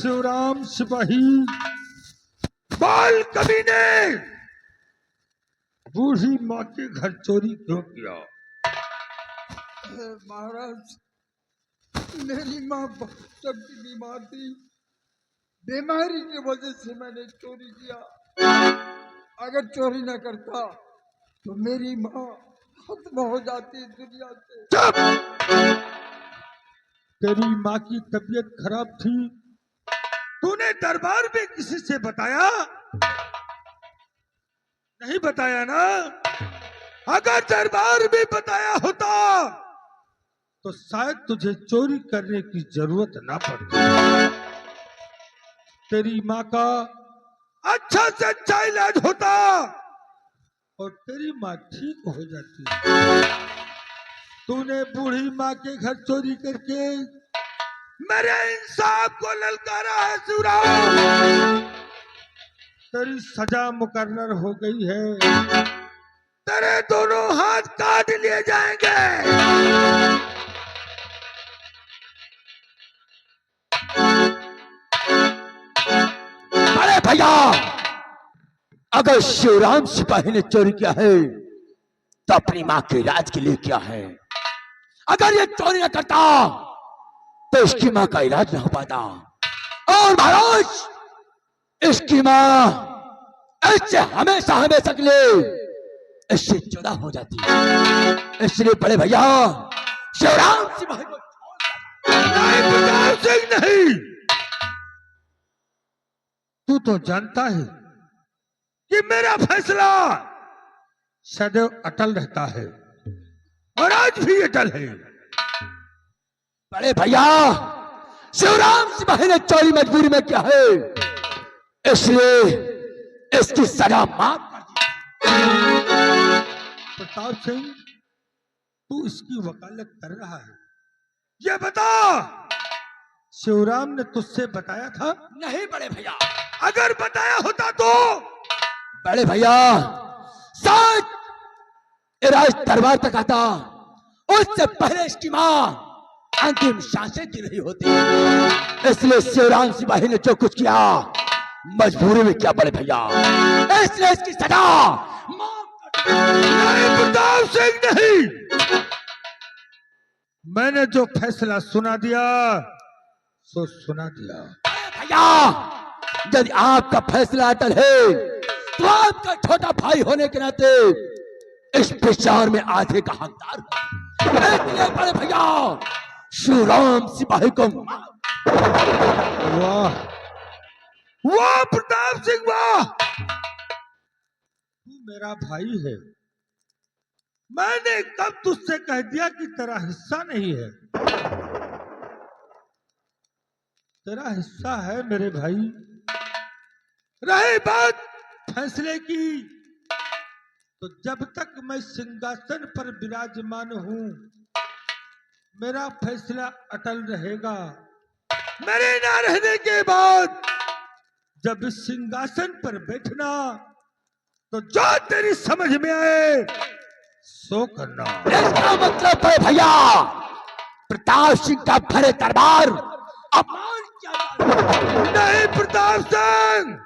शिवराम सिपाही, बाल कमीने, बूढ़ी माँ के घर चोरी क्यों किया? महाराज, मेरी माँ बहुत तगड़ी बीमार थी। बीमारी की वजह से मैंने चोरी किया। अगर चोरी न करता तो मेरी माँ खत्म हो जाती दुनिया से। चुप! तेरी माँ की तबीयत खराब थी, तूने दरबार में किसी से बताया? नहीं बताया ना? अगर दरबार में बताया होता तो शायद तुझे चोरी करने की जरूरत ना पड़ती। तेरी माँ का अच्छा से अच्छा इलाज होता और तेरी माँ ठीक हो जाती। तूने बूढ़ी माँ के घर चोरी करके मेरे इंसाफ को ललकारा है शिवराम। तेरी सजा मुकर्रर हो गई है। तेरे दोनों हाथ काट लिए जाएंगे। अरे भैया, अगर शिवराम सिपाही ने चोरी किया है तो अपनी माँ के इलाज के लिए किया है। अगर ये चोरी न करता तो इसकी माँ का इलाज न हो पाता। और महाराज, इसकी माँ इससे हमेशा हमेशा के लिए इससे जुदा हो जाती है। इसलिए बड़े भैया शिवराम सिपाही को नहीं प्रताप सिंह, नहीं। तू तो जानता है कि मेरा फैसला सदैव अटल रहता है और आज भी अटल है। बड़े भैया, शिवराम सिपाही ने चोरी मजबूरी में किया है, इसलिए इसकी सजा माफ कर दी। प्रताप सिंह, तू इसकी वकालत कर रहा है। ये बता, शिवराम ने तुझसे बताया था? नहीं बड़े भैया। अगर बताया होता तो? बड़े भैया, शायद राज दरबार तक आता, उससे पहले इसकी माँ अंतिम सांसें दे रही होती। इसलिए शिवराम सिपाही ने जो कुछ किया मजबूरी में किया बड़े भैया, इसलिए इसकी सजा माफ कर दी। नहीं प्रताप सिंह, नहीं। मैंने जो फैसला सुना दिया सो सुना दिया। भैया, यदि आपका फैसला अटल है तो आपका छोटा भाई होने के नाते इस विचार में आधे का हकदार है। इसलिए बड़े भैया शिवराम सिपाही को वाह वाह प्रताप सिंह, वाह! तू मेरा भाई है। मैंने कब तुझसे कह दिया कि तेरा हिस्सा नहीं है? तेरा हिस्सा है मेरे भाई। रही बात फैसले की, तो जब तक मैं सिंहासन पर विराजमान हूं मेरा फैसला अटल रहेगा। मेरे ना रहने के बाद जब इस सिंहासन पर बैठना तो जो तेरी समझ में आए सो करना। इसका मतलब है भैया प्रताप सिंह का भरे दरबार अपमान किया। नहीं प्रताप सिंह,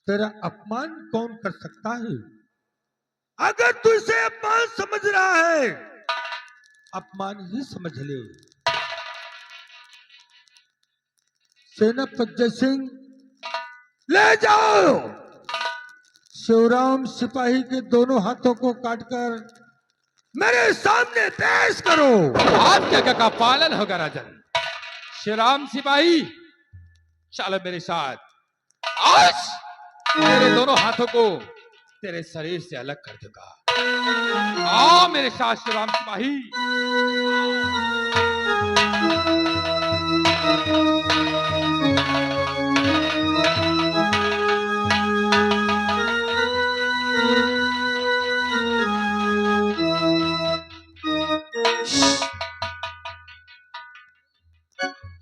तेरा अपमान कौन कर सकता है? अगर तू इसे अपमान समझ रहा है, अपमान ही समझ ले। सेनापति जय सिंह, ले जाओ शिवराम सिपाही के दोनों हाथों को काटकर मेरे सामने पेश करो। आपकी आज्ञा का पालन होगा राजन। शिवराम सिपाही, चलो मेरे साथ। आज तेरे दोनों हाथों को तेरे शरीर से अलग कर दूंगा। आओ मेरे साथ शिवराम सिपाही।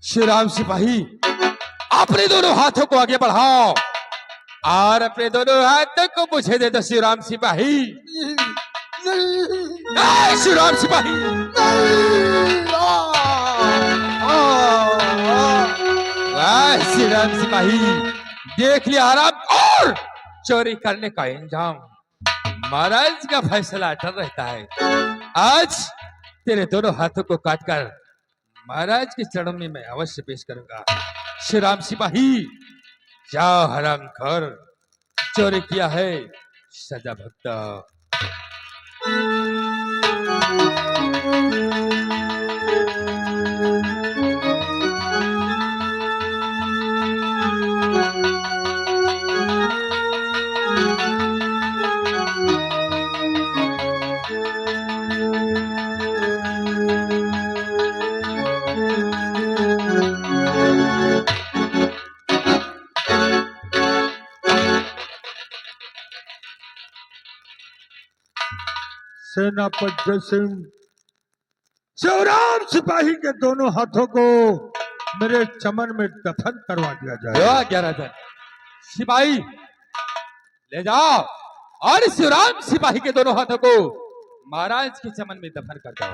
शिवराम सिपाही, अपने दोनों हाथों को आगे बढ़ाओ और अपने दोनों हाथों को मुझे दे दो शिवराम सिपाही। शिवराम सिपाही, श्री राम सिपाही, देख लिया आराम और चोरी करने का इंजाम। महाराज का फैसला अटल रहता है। आज तेरे दोनों हाथों को काटकर महाराज के चरणों में मैं अवश्य पेश करूंगा। श्री राम सिपाही, जाओ हरामखोर, चोरी किया है, सजा भुगतो। सेनापति सिंह, शिवराम सिपाही के दोनों हाथों को मेरे चमन में दफन करवा दिया जाए। जो आज्ञा राजन। सिपाही ले जाओ और शिवराम सिपाही के दोनों हाथों को महाराज के चमन में दफन कर दो।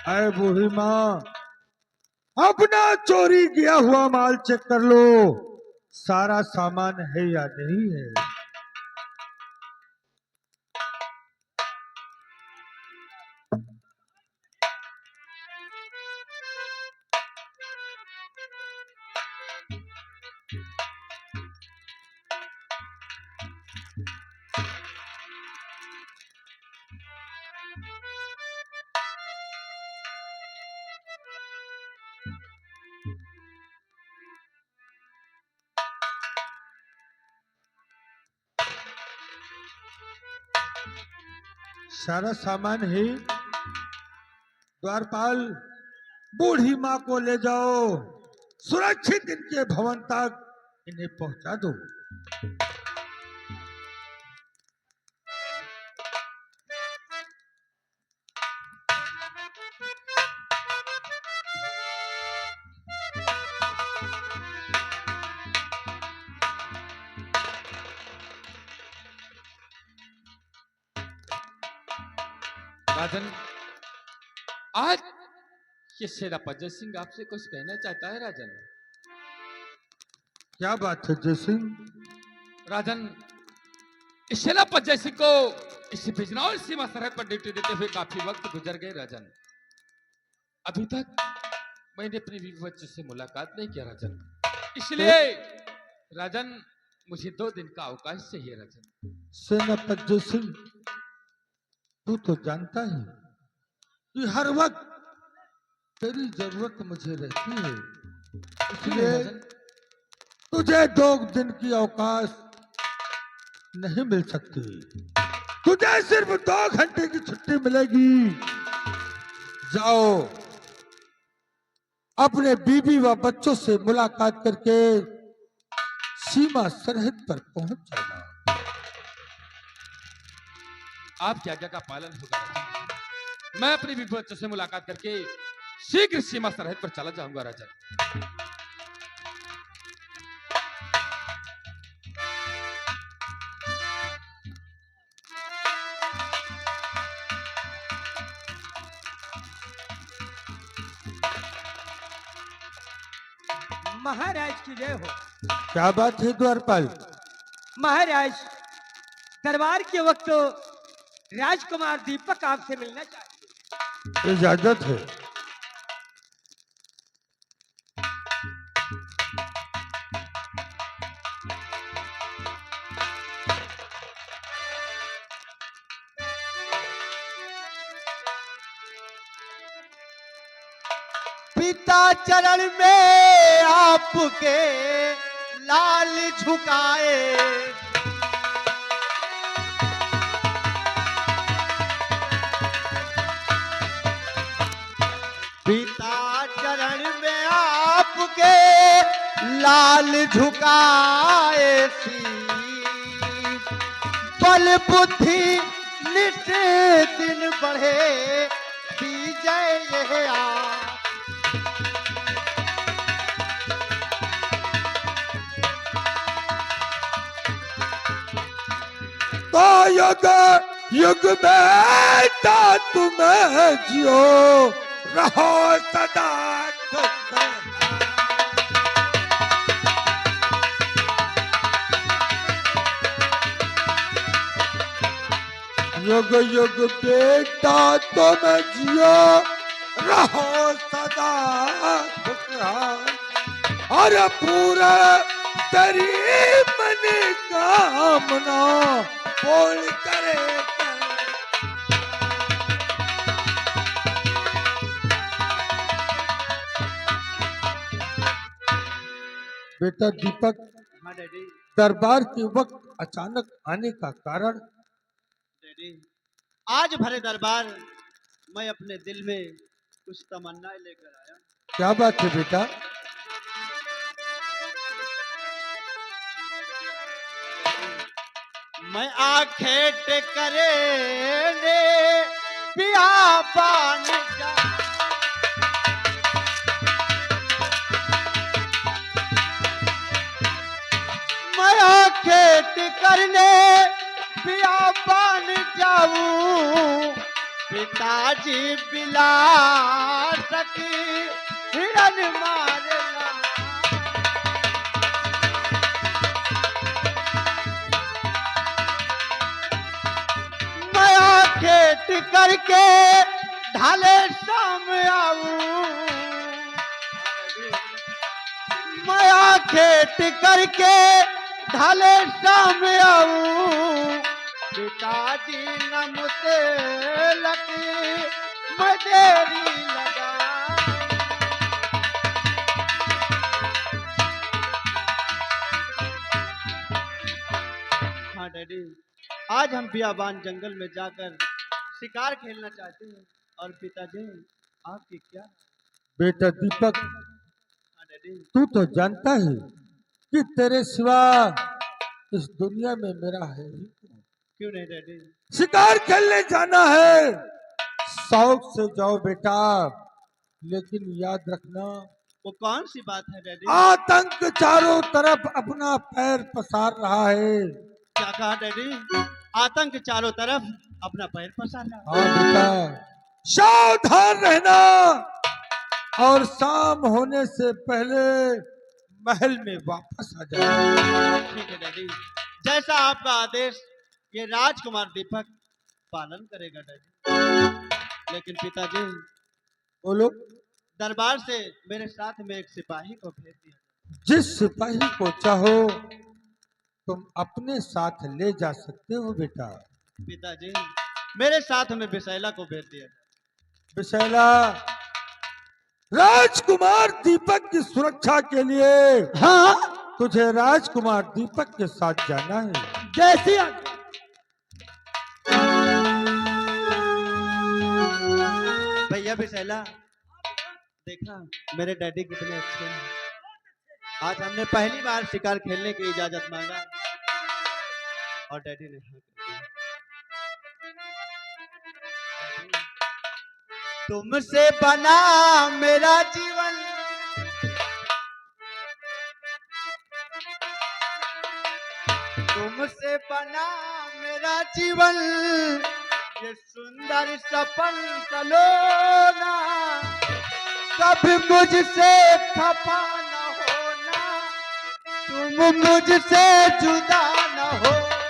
अरे बूढ़ी माँ, अपना चोरी किया हुआ माल चेक कर लो, सारा सामान है या नहीं है। सारा सामान है। द्वारपाल, बूढ़ी माँ को ले जाओ, सुरक्षित इनके भवन तक इन्हें पहुंचा दो। राजन, आज ये सेनापति सिंह आपसे कुछ कहना चाहता है। राजन, क्या बात है जय सिंह? राजन, इस सेनापति सिंह को इस बिजनौर सीमा सरहद पर ड्यूटी देते हुए काफी वक्त गुजर गए। राजन, अभी तक मैंने अपनी बीवी बच्चे से मुलाकात नहीं किया। राजन, इसलिए राजन मुझे 2 दिन का अवकाश चाहिए। राजन, सेनापति जय सिंह, तू तो जानता है कि हर वक्त तेरी जरूरत मुझे रहती है, इसलिए तुझे 2 दिन की अवकाश नहीं मिल सकती। तुझे सिर्फ 2 घंटे की छुट्टी मिलेगी। जाओ, अपने बीबी व बच्चों से मुलाकात करके सीमा सरहद पर पहुंच जाना। आपकी आज्ञा का पालन होगा। राजन, मैं अपनी बीवी बच्चों से मुलाकात करके शीघ्र सीमा सरहद पर चला जाऊंगा। राजन, महाराज की जय हो। क्या बात है द्वारपाल? महाराज, दरबार के वक्त राजकुमार दीपक आपसे मिलना चाहते हैं। इजाजत है। पिता चरण में आपके लाल झुकाए, पिता चरण में आपके लाल झुकाए, बल बुद्धि नित दिन बढ़े, विजय यह आ तो युग युग बेटा तुम्हें जियो रहो सदा खुश। युग युग बेटा तुम जियो रहो सदा खुशहाल और पूरा तेरी मन कामना बोल करे। बेटा दीपक, हाँ डैडी। दरबार के वक्त अचानक आने का कारण? डैडी, आज भरे दरबार मैं अपने दिल में कुछ तमन्नाएं लेकर आया। क्या बात है बेटा? मैं आंखें टेकरे ने पिया पानी जा। मैं आंखें टेकरने पिया पानी जाऊं। पिताजी बिला सकी हिरन मारना। मैं आंखें करके ढाले शाम आऊं। मैं आंखें करके ढाले शाम आऊं। पिताजी न मुझसे लगी मैं देरी लगा। हाँ डैडी, आज हम बियाबान जंगल में जाकर शिकार खेलना चाहते हैं। और पिताजी आपकी क्या? बेटा दीपक, हाँ डैडी। तू तो जानता है कि तेरे सिवा इस दुनिया में मेरा है ही कौन। क्यों नहीं डैडी? शिकार खेलने जाना है, शौक से जाओ बेटा, लेकिन याद रखना वो कौन सी बात है डैडी? आतंक चारों तरफ अपना पैर पसार रहा है। क्या कहा डैडी? आतंक चारों तरफ अपना पैर पसार रहा। हाँ बेटा, सावधान रहना और शाम होने से पहले महल में वापस आ जाना। ठीक है डैडी, जैसा आपका आदेश ये राजकुमार दीपक पालन करेगा डैडी। लेकिन पिताजी, बोलो। दरबार से मेरे साथ में एक सिपाही को भेज दिया। जिस सिपाही को चाहो तुम अपने साथ ले जा सकते हो बेटा। पिताजी, मेरे साथ में विशैला को भेज दिया। विशैला, राजकुमार दीपक की सुरक्षा के लिए हाँ, तुझे राजकुमार दीपक के साथ जाना है। जैसी भैया विशैला, देखा मेरे डैडी कितने अच्छे हैं। आज हमने पहली बार शिकार खेलने की इजाजत मांगा और डैडी ने हाँ कर दिया। तुमसे बना मेरा जीवन, तुमसे बना मेरा जीवन, ये सुंदर सपन सलोना, कभी मुझसे खफा न होना, तुम मुझसे जुदा न होना।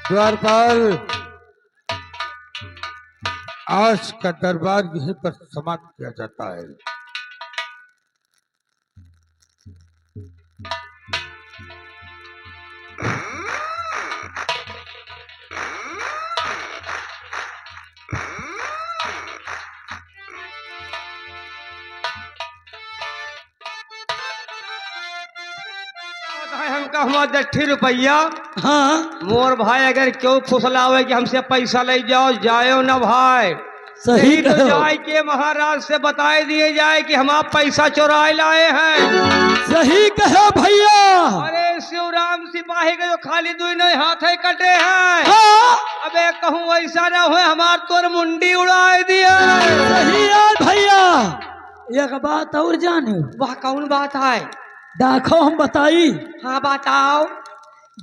द्वारपाल, आज का दरबार यहीं पर समाप्त किया जाता है। हमका हुआ 10 रुपया। हाँ, मोर भाई अगर क्यों फुसलावे कि हमसे पैसा ले जाओ, जायो ना भाई। सही नहीं तो कहो। जाए के महाराज से बताए दिए जाए कि हम आप पैसा चुराए लाए हैं। सही कहो भैया। अरे शिवराम सिपाही का जो खाए खाली दुई नहीं हाथ है कटे हैं। हाँ अबे कहूँ ऐसा ना हो हमार तोर मुंडी उड़ाए दिया। सही है भैया। एक बात और जाने, वह कौन बात है? देखो हम बताई, हाँ बताओ।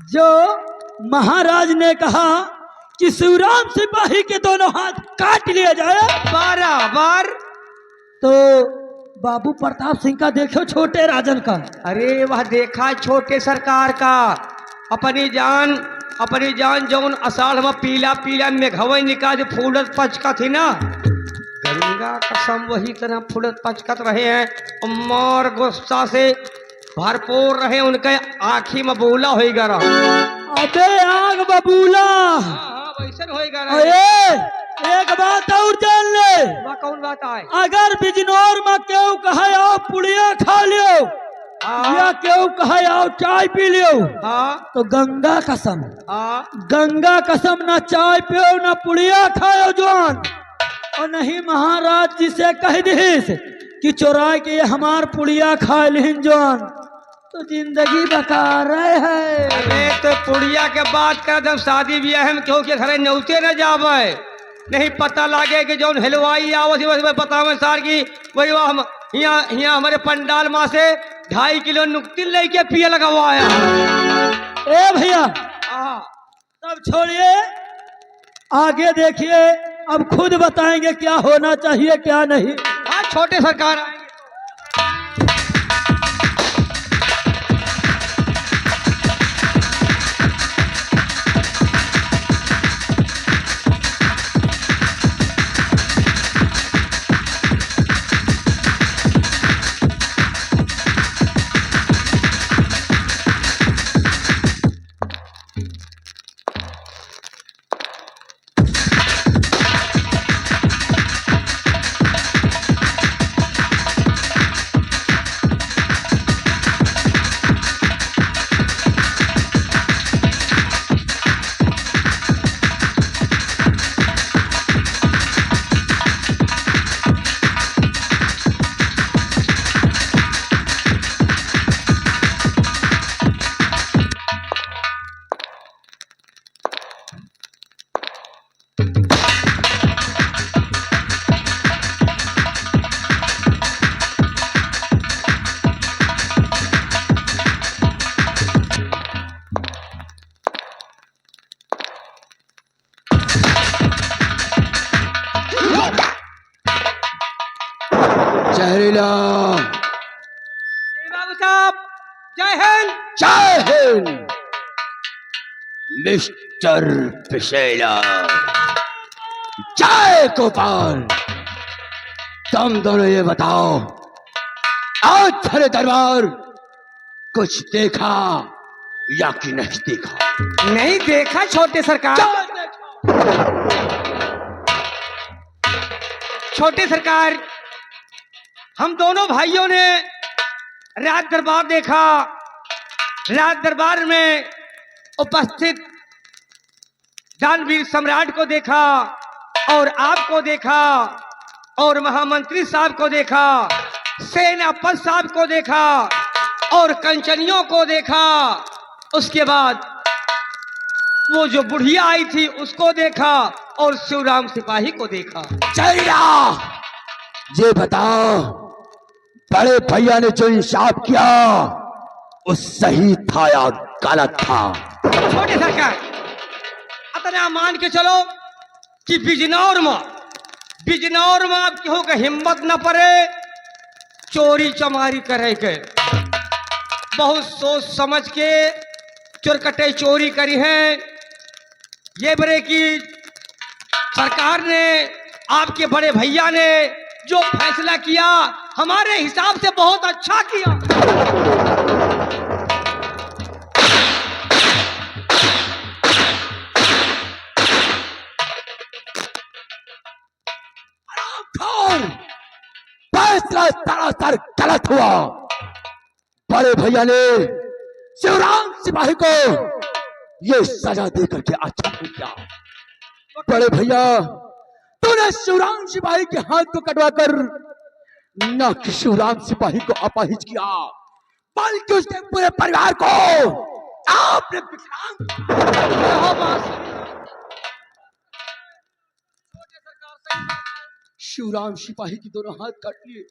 जो महाराज ने कहा कि शिवराम सिपाही के दोनों हाथ काट लिया जाए, बराबर। तो बाबू प्रताप सिंह का देखो, छोटे राजन का। अरे वह देखा छोटे सरकार का। अपनी जान जौन अषाढ़ में पीला पीला मेघवई निकाल फूलत पचकत थी ना, गंगा कसम वही तरह फूलत पचकत रहे हैं। मार गुस्सा से भरपूर रहे, उनके आँखी में बोला होगा रहा। अबे आग बबूला, हाँ वैसे होगा रहा। अरे एक बात और जान ले, वह कौन बात है? अगर बिजनौर में क्यों कहे आओ पुड़िया खा लियो या क्यों कहे आओ चाय पी लियो, हाँ तो गंगा कसम, हाँ गंगा कसम ना चाय पियो ना पुड़िया खाओ जवान, और नहीं महाराज जी से कह दीस कि चोरा के हमार पुड़िया खा लिन जवान, तो जिंदगी बेकार है। अरे तो पुड़िया के बात कर, जब शादी ब्याह में क्यों के घरे न्यौते न जावे, नहीं पता लागे कि जौन हलवाई आवत वही बतावे सार की वही हम यहाँ हमारे पंडाल माँ से 2.5 किलो नुक्ती लेके पिए लगवाया। ए भैया तब छोड़िए, आगे देखिए, अब खुद बताएंगे क्या होना चाहिए क्या नहीं। हाँ छोटे सरकार आएंगे। जहरीला बाबू साहब जय हिंद। जय हिंद। मिस्टर पिशेला, जय गोपाल। तुम दोनों ये बताओ, आज तेरे दरबार कुछ देखा या कि नहीं देखा? नहीं देखा छोटे सरकार। छोटे सरकार, हम दोनों भाइयों ने राज दरबार देखा। राज दरबार में उपस्थित दानवीर सम्राट को देखा और आपको देखा और महामंत्री साहब को देखा, सेनापति साहब को देखा और कंचनियों को देखा। उसके बाद वो जो बुढ़िया आई थी उसको देखा और शिवराम सिपाही को देखा। जयरा, ये बताओ, बड़े भैया ने जो इंसाफ किया वो सही था या गलत था? छोटे सरकार, इतना मान के चलो कि बिजनौर में अब केहू के हिम्मत न पड़े चोरी चमारी करे के। बहुत सोच समझ के चोरकटे चोरी करी है। ये बड़े की सरकार ने, आपके बड़े भैया ने जो फैसला किया हमारे हिसाब से बहुत अच्छा किया। फैसला सरासर गलत हुआ। बड़े भैया ने शिवराम सिपाही को ये सजा देकर के अच्छा नहीं किया। बड़े भैया, तूने शिवराम सिपाही के हाथ को कटवाकर न कि शिवराम सिपाही को अपाहिज किया, बल्कि उसके पूरे परिवार को आपने विकलांग शिवराम सिपाही के दोनों हाथ काट लिए।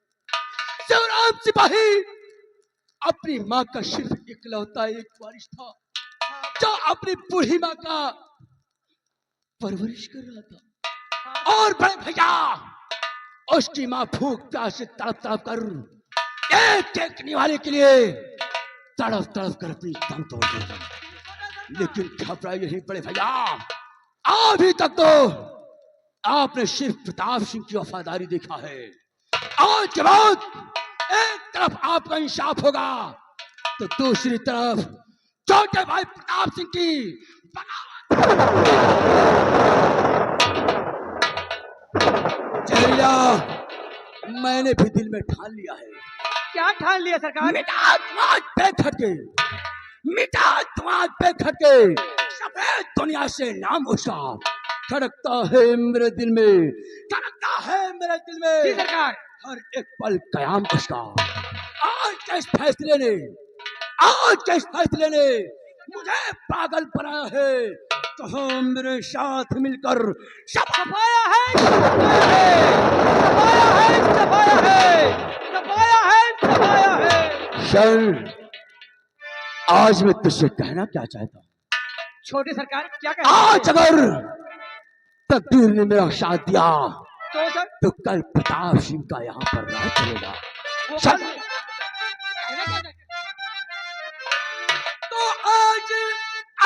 शिवराम सिपाही अपनी माँ का सिर्फ इकलौता एक वारिस था जो अपनी बूढ़ी माँ का परवरिश कर रहा था। और बड़े भैया उसकी माँ भूख प्यास से तड़प तड़प कर एक देखने वाले के लिए तड़प तड़प कर अपनी दम तोड़ दी। लेकिन घबराए नहीं बड़े भैया, अभी तक तो आपने सिर्फ प्रताप सिंह की वफादारी देखा है। आज के बाद एक तरफ आपका इंसाफ होगा तो दूसरी तरफ छोटे भाई प्रताप सिंह की जहरीला मैंने भी दिल में ठान लिया है। क्या ठान लिया सरकार? मिटा तुम्हारे पे खटके, मिटा तुम्हारे पे खटके सफेद दुनिया से नाम उसका धड़कता है मेरे दिल में, धड़कता है मेरे दिल में। जी सरकार। हर एक पल कयाम उसका। आज के इस फैसले ने, आज के इस फैसले ने मुझे पागल बनाया है। तो हम मेरे साथ मिलकर सफाया है, सफाया है, सफाया है, सफाया है, सफाया है। सर, आज मैं तुझसे कहना क्या चाहता हूँ। छोटे सरकार क्या कहते आज अगर तकदीर ने मेरा साथ दिया तो सर तो कल प्रताप सिंह का यहाँ पर राज चलेगा। वो सर, कहना क्या चाहते? तो आज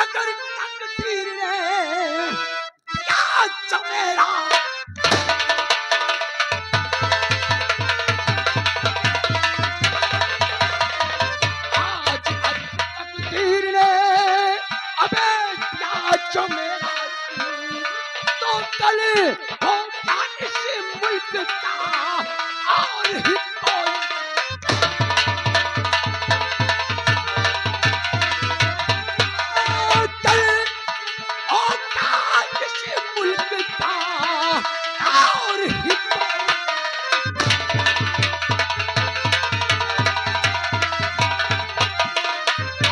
अगर तकदीर ने दिया तो मेरा आज तकदीर ने अबे दिया जो मेरा तो कल होगा इस मुल्क का और ही कोई कल होगा इस मुल्क का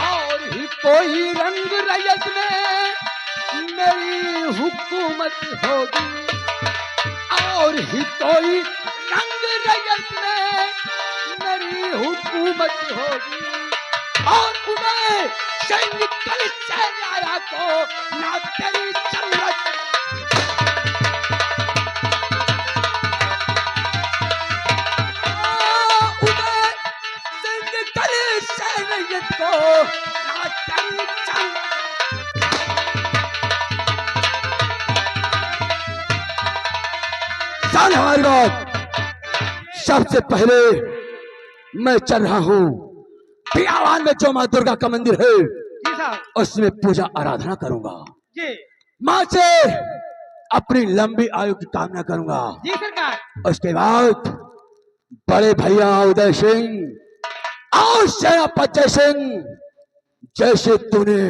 और ही कोई रंग रैयत में मेरी हुकूमत होगी और ही कोई रंग रैयत में मेरी हुकूमत होगी। और उन्हें सैनिक कल से आया को ना तेरी जरूरत उन्हें सैनिक कल से रैयत को ना तेरी जरूरत। जान हमारी बात, सबसे पहले मैं चल रहा हूँ बियावान में जो माँ दुर्गा का मंदिर है जी साहब। उसमें पूजा आराधना करूंगा। जी माँ से अपनी लंबी आयु की कामना करूंगा। जी सरकार। उसके बाद बड़े भैया उदय सिंह और सेनापति सिंह जैसे तूने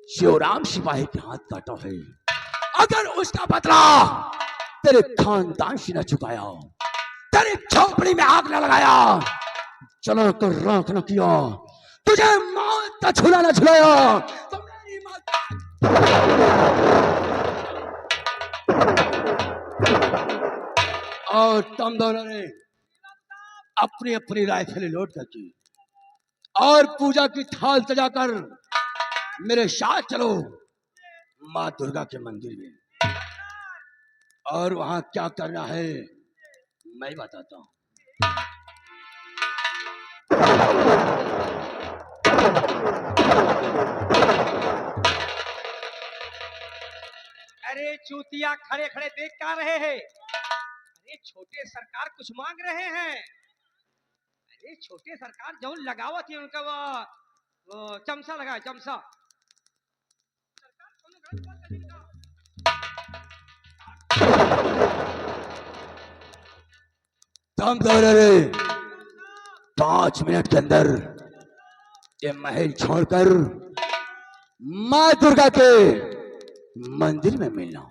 शिवराम सिपाही के हाथ काटा है, अगर उसका बदला तेरे खानदान से न चुकाया, तेरी झोपड़ी में आग न लगाया, चला कर राख न किया, तुझे मौत का झूला न झुलाया तो मेरी मौत। और तुम दोनों ने अपनी अपनी राइफल लोड कर दी और पूजा की थाल सजाकर मेरे साथ चलो माँ दुर्गा के मंदिर में। और वहां क्या करना है मैं बताता हूं। अरे चूतिया खड़े खड़े देख क्या रहे हैं? अरे छोटे सरकार कुछ मांग रहे हैं। अरे छोटे सरकार जो लगावत है उनका वो चमचा लगाए चमचा। तुम दोनों ने 5 मिनट के अंदर ये महल छोड़कर माँ दुर्गा के मंदिर में मिलना।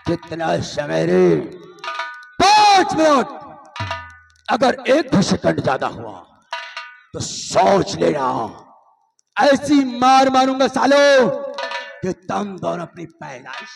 कितना समय रे? 5 मिनट। अगर 1 भी सेकंड ज्यादा हुआ तो सोच लेना ऐसी मार मारूंगा सालो कि तुम दोनों अपनी पैदाइश